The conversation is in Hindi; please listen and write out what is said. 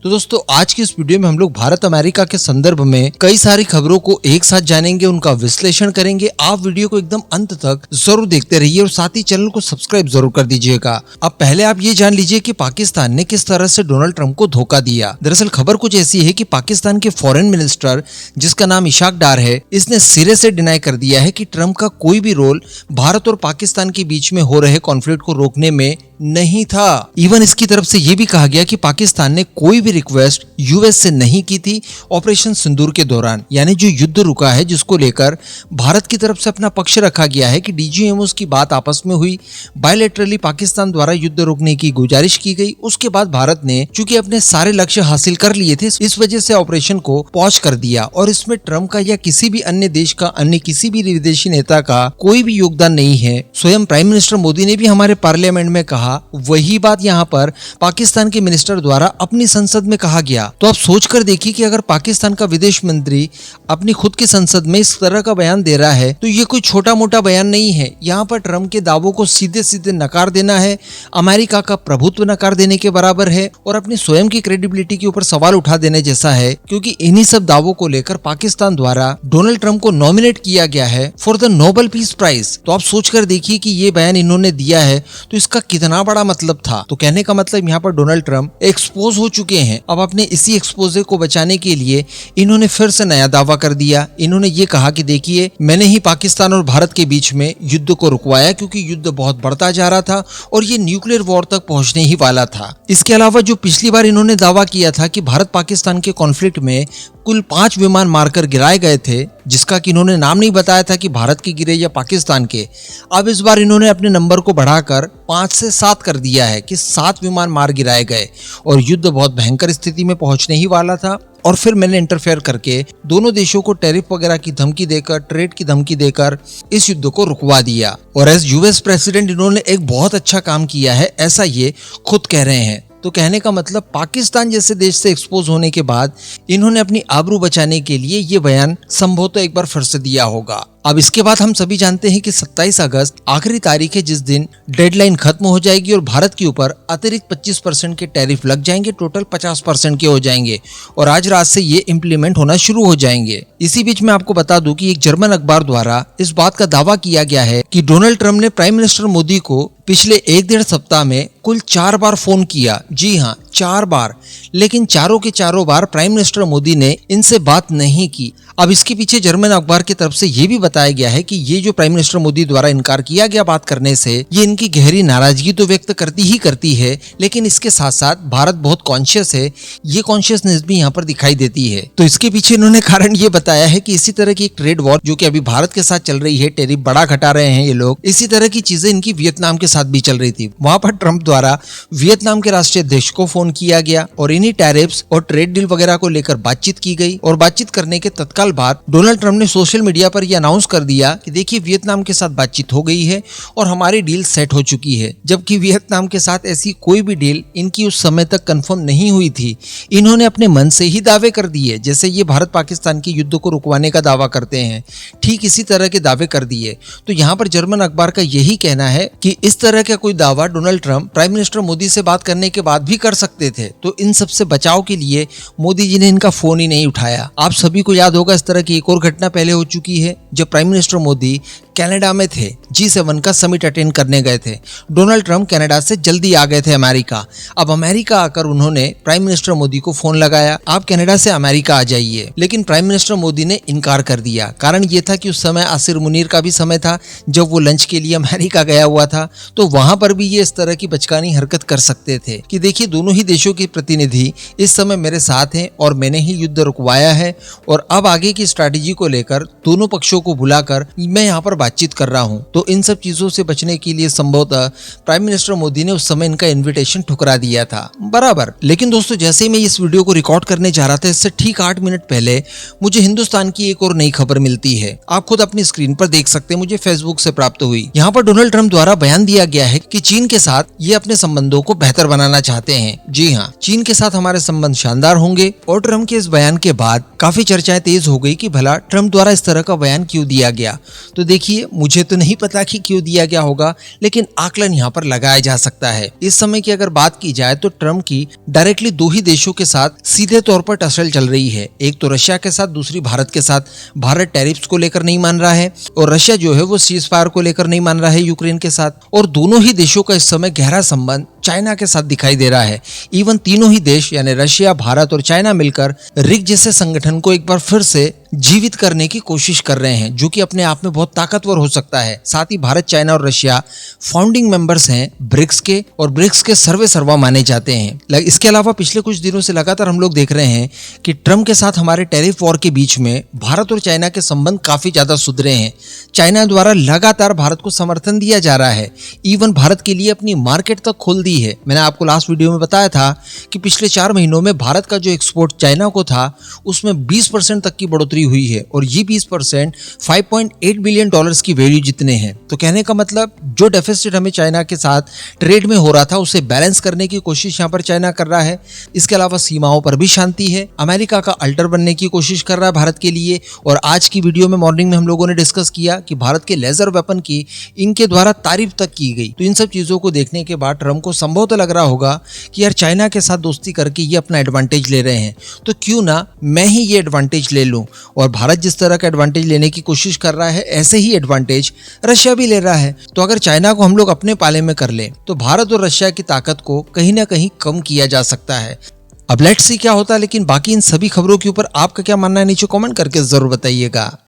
तो दोस्तों आज की इस वीडियो में हम लोग भारत अमेरिका के संदर्भ में कई सारी खबरों को एक साथ जानेंगे, उनका विश्लेषण करेंगे। आप वीडियो को एकदम अंत तक जरूर देखते रहिए और साथ ही चैनल को सब्सक्राइब जरूर कर दीजिएगा। अब पहले आप ये जान लीजिए कि पाकिस्तान ने किस तरह से डोनाल्ड ट्रंप को धोखा दिया। दरअसल खबर कुछ ऐसी है कि पाकिस्तान के फॉरेन मिनिस्टर, जिसका नाम इशाक डार है, इसने सिरे से डिनाई कर दिया है कि ट्रंप का कोई भी रोल भारत और पाकिस्तान के बीच में हो रहे कॉन्फ्लिक्ट को रोकने में नहीं था। इवन इसकी तरफ से यह भी कहा गया कि पाकिस्तान ने कोई भी रिक्वेस्ट यूएस से नहीं की थी ऑपरेशन सिंदूर के दौरान, यानी जो युद्ध रुका है जिसको लेकर भारत की तरफ से अपना पक्ष रखा गया है कि डीजीएमओस की बात आपस में हुई, बायलैटरली पाकिस्तान द्वारा युद्ध रोकने की गुजारिश की गई। उसके बाद भारत ने चूंकि अपने सारे लक्ष्य हासिल कर लिए थे, इस वजह से ऑपरेशन को पॉज कर दिया और इसमें ट्रंप का या किसी भी अन्य देश का, अन्य किसी भी विदेशी नेता का कोई भी योगदान नहीं है। स्वयं प्राइम मिनिस्टर मोदी ने भी हमारे पार्लियामेंट में कहा, वही बात यहाँ पर पाकिस्तान के मिनिस्टर द्वारा अपनी संसद में कहा गया। तो आप सोचकर देखिए कि अगर पाकिस्तान का विदेश मंत्री अपनी खुद की संसद में इस तरह का बयान दे रहा है तो ये कोई छोटा मोटा बयान नहीं है। यहाँ पर ट्रंप के दावों को सीधे सीधे नकार देना है, अमेरिका का प्रभुत्व नकार देने के बराबर है और अपनी स्वयं की क्रेडिबिलिटी के ऊपर सवाल उठा देने जैसा है, क्योंकि इन्हीं सब दावों को लेकर पाकिस्तान द्वारा डोनाल्ड ट्रंप को नॉमिनेट किया गया है for the Nobel peace prize. तो आप सोचकर देखिए कि ये बयान इन्होंने दिया है तो इसका कितना बड़ा मतलब था। तो कहने का मतलब यहाँ पर डोनाल्ड ट्रंप एक्सपोज हो चुके हैं। अब अपने इसी एक्सपोजे को बचाने के लिए इन्होंने फिर से नया दावा कर दिया। इन्होंने ये कहा कि देखिए, मैंने ही पाकिस्तान और भारत के बीच में युद्ध को रुकवाया क्योंकि युद्ध बहुत बढ़ता जा रहा था और ये न्यूक्लियर वॉर तक पहुंचने ही वाला था। इसके अलावा जो पिछली बार इन्होंने दावा किया था कि भारत पाकिस्तान के कॉन्फ्लिक्ट में कुल 5 विमान मारकर गिराए गए थे, जिसका कि इन्होंने नाम नहीं बताया था कि भारत के गिरे या पाकिस्तान के। अब इस बार इन्होंने अपने नंबर को बढ़ाकर 5 से 7 कर दिया है कि 7 विमान मार गिराए गए और युद्ध बहुत भयंकर स्थिति में पहुंचने ही वाला था। और फिर मैंने इंटरफेयर करके दोनों देशों को टैरिफ वगैरह की धमकी देकर, ट्रेड की धमकी देकर इस युद्ध को रुकवा दिया। और एज यूएस प्रेसिडेंट इन्होंने एक बहुत अच्छा काम किया है, ऐसा ये खुद कह रहे हैं। तो कहने का मतलब पाकिस्तान जैसे देश से एक्सपोज होने के बाद इन्होंने अपनी आबरू बचाने के लिए ये बयान संभवतः एक बार फिर से दिया होगा। अब इसके बाद हम सभी जानते हैं कि 27 अगस्त आखिरी तारीख है जिस दिन डेडलाइन खत्म हो जाएगी और भारत के ऊपर अतिरिक्त 25% के टैरिफ लग जाएंगे, टोटल 50% के हो जाएंगे और आज रात से ये इम्प्लीमेंट होना शुरू हो जाएंगे। इसी बीच में आपको बता दूं कि एक जर्मन अखबार द्वारा इस बात का दावा किया गया है कि डोनाल्ड ट्रंप ने प्राइम मिनिस्टर मोदी को पिछले 1-1.5 सप्ताह में कुल 4 बार फोन किया। जी हाँ, 4 बार, लेकिन चारों के चारों बार प्राइम मिनिस्टर मोदी ने इनसे बात नहीं की। अब इसके पीछे जर्मन अखबार की तरफ से ये भी बताया गया है कि ये जो प्राइम मिनिस्टर मोदी द्वारा इनकार किया गया बात करने से, ये इनकी गहरी नाराजगी तो व्यक्त करती है, लेकिन इसके साथ साथ भारत बहुत कॉन्शियस है, ये कॉन्शियसनेस भी यहाँ पर दिखाई देती है। तो इसके पीछे इन्होंने कारण ये बताया है कि इसी तरह की एक ट्रेड वॉर जो कि अभी भारत के साथ चल रही है, टैरिफ बड़ा घटा रहे हैं ये लोग, इसी तरह की चीजें इनकी वियतनाम के साथ भी चल रही थी। वहां पर ट्रंप द्वारा वियतनाम के राष्ट्रीय अध्यक्ष को फोन किया गया और इन्हीं टैरिफ्स और ट्रेड डील वगैरह को लेकर बातचीत की गई और बातचीत करने के तत्काल बाद डोनाल्ड ट्रंप ने सोशल मीडिया पर यह अनाउंस कर दिया कि देखिए, वियतनाम के साथ बातचीत हो गई है और हमारी डील सेट हो चुकी है। जबकि वियतनाम के साथ ऐसी कोई भी डील इनकी उस समय तक कंफर्म नहीं हुई थी। इन्होंने अपने मन से ही दावे कर दिए, जैसे ये भारत पाकिस्तान के युद्ध को रुकवाने का दावा करते हैं, ठीक इसी तरह के दावे कर दिए। तो यहाँ पर जर्मन अखबार का यही कहना है कि इस तरह का कोई दावा Donald Trump prime minister Modi से बात करने के बाद भी कर सकते थे। तो इन सब से बचाव के लिए मोदी जी ने इनका फोन ही नहीं उठाया। आप सभी को याद होगा, इस तरह की एक और घटना पहले हो चुकी है जब प्राइम मिनिस्टर मोदी कनाडा में थे, G7 का समिट अटेंड करने गए थे। डोनाल्ड ट्रंप कनाडा से जल्दी आ गए थे अमेरिका। अब अमेरिका आकर उन्होंने प्राइम मिनिस्टर मोदी को फोन लगाया, आप कनाडा से अमेरिका आ जाइए, लेकिन प्राइम मिनिस्टर मोदी ने इनकार कर दिया। कारण ये था कि उस समय आसिर मुनीर का भी समय था जब वो लंच के लिए अमेरिका गया हुआ था, तो वहां पर भी ये इस तरह की बचकानी हरकत कर सकते थे कि देखिए, दोनों ही देशों के प्रतिनिधि इस समय मेरे साथ हैं और मैंने ही युद्ध रुकवाया है और अब आगे की स्ट्रैटेजी को लेकर दोनों पक्षों को बुलाकर मैं यहाँ पर बातचीत कर रहा हूं। तो इन सब चीजों से बचने के लिए संभवतः प्राइम मिनिस्टर मोदी ने उस समय इनका इनविटेशन ठुकरा दिया था, बराबर। लेकिन दोस्तों, जैसे ही मैं इस वीडियो को रिकॉर्ड करने जा रहा था, इससे ठीक 8 मिनट पहले मुझे हिंदुस्तान की एक और नई खबर मिलती है। आप खुद अपनी स्क्रीन पर देख सकते हैं, मुझे फेसबुक से प्राप्त हुई। यहाँ पर डोनाल्ड ट्रंप द्वारा बयान दिया गया है कि चीन के साथ ये अपने संबंधों को बेहतर बनाना चाहते हैं। जी हाँ, चीन के साथ हमारे संबंध शानदार होंगे। और ट्रंप के इस बयान के बाद काफी चर्चाएं तेज हो गई कि भला ट्रंप द्वारा इस तरह का बयान क्यों दिया गया। तो देखिए, चलिए, मुझे तो नहीं पता कि क्यों दिया गया होगा, लेकिन आकलन यहाँ पर लगाया जा सकता है। इस समय की अगर बात की जाए तो ट्रम्प की डायरेक्टली दो ही देशों के साथ सीधे तौर पर टसल चल रही है। एक तो रशिया के साथ, दूसरी भारत के साथ। भारत टैरिफ्स को लेकर नहीं मान रहा है और रशिया जो है वो सीज फायर को लेकर नहीं मान रहा है यूक्रेन के साथ। और दोनों ही देशों का इस समय गहरा संबंध चाइना के साथ दिखाई दे रहा है। इवन तीनों ही देश यानी रशिया, भारत और चाइना मिलकर रिग जैसे संगठन को एक बार फिर से जीवित करने की कोशिश कर रहे हैं, जो कि अपने आप में बहुत ताकतवर हो सकता है। साथ ही भारत, चाइना और रशिया फाउंडिंग मेंबर्स हैं ब्रिक्स के और ब्रिक्स के सर्वे सर्वा माने जाते हैं। इसके अलावा पिछले कुछ दिनों से लगातार हम लोग देख रहे हैं कि ट्रम्प के साथ हमारे टैरिफ वॉर के बीच में भारत और चाइना के संबंध काफी ज्यादा सुधरे हैं। चाइना द्वारा लगातार भारत को समर्थन दिया जा रहा है, इवन भारत के लिए अपनी मार्केट तक खोल दी है। मैंने आपको लास्ट वीडियो में बताया था कि पिछले 4 महीनों में भारत का जो एक्सपोर्ट चाइना को था उसमें 20% तक की बढ़ोतरी हुई है और ये 20% $5.8 बिलियन की वैल्यू जितने हैं। तो कहने का मतलब जो डेफिसिट हमें चाइना के साथ ट्रेड में हो रहा था उसे बैलेंस करने की कोशिश यहाँ पर चाइना कर रहा है। इसके अलावा सीमाओं पर भी शांति है, अमेरिका का अल्टर बनने की कोशिश कर रहा है भारत के लिए। और आज की वीडियो में मॉर्निंग में हम लोगों ने डिस्कस किया कि भारत के लेजर वेपन की इनके द्वारा तारीफ तक की गई। तो इन सब चीजों को देखने के बाद ट्रम्प को संभवतः लग रहा होगा कि यार चाइना के साथ दोस्ती करके ये अपना एडवांटेज ले रहे हैं, तो क्यों ना मैं ही ये एडवांटेज ले लूं। और भारत जिस तरह का एडवांटेज लेने की कोशिश कर रहा है, ऐसे ही एडवांटेज रशिया भी ले रहा है। तो अगर चाइना को हम लोग अपने पाले में कर लें तो भारत और रशिया की ताकत को कहीं ना कहीं कम किया जा सकता है। अब लेट्स सी क्या होता है, लेकिन बाकी इन सभी खबरों के ऊपर आपका क्या मानना है नीचे कमेंट करके जरूर बताइएगा।